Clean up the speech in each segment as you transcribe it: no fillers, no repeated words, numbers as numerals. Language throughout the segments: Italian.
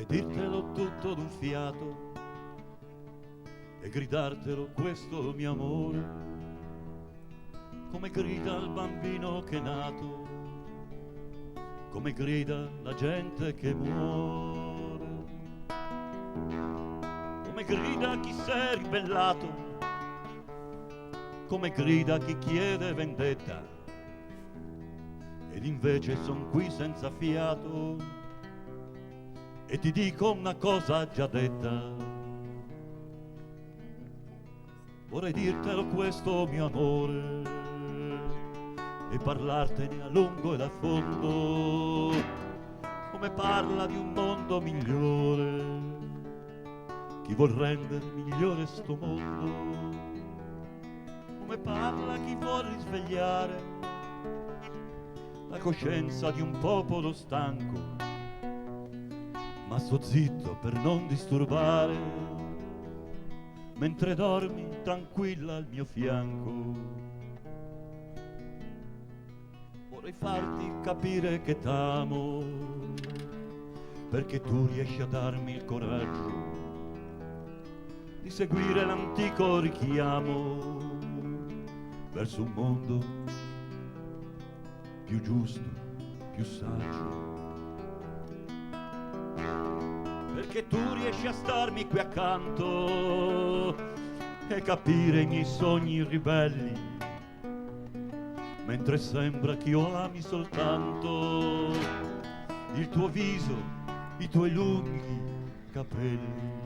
e dirtelo tutto d'un fiato e gridartelo questo mio amore, come grida il bambino che è nato, come grida la gente che muore, come grida chi si è ribellato, come grida chi chiede vendetta, ed invece son qui senza fiato e ti dico una cosa già detta. Vorrei dirtelo questo mio amore e parlartene a lungo e a fondo, come parla di un mondo migliore chi vuol rendere migliore sto mondo, come parla chi vuol risvegliare la coscienza di un popolo stanco, ma sto zitto per non disturbare mentre dormi tranquilla al mio fianco. Vorrei farti capire che t'amo, perché tu riesci a darmi il coraggio di seguire l'antico richiamo verso un mondo più giusto, più saggio. Perché tu riesci a starmi qui accanto e capire i miei sogni ribelli, mentre sembra che io ami soltanto il tuo viso, i tuoi lunghi capelli.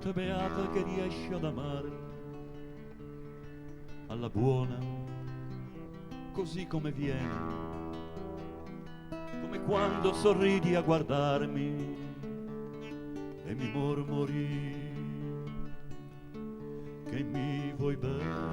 Te beata che riesci ad amare alla buona, così come viene, come quando sorridi a guardarmi e mi mormori che mi vuoi bene.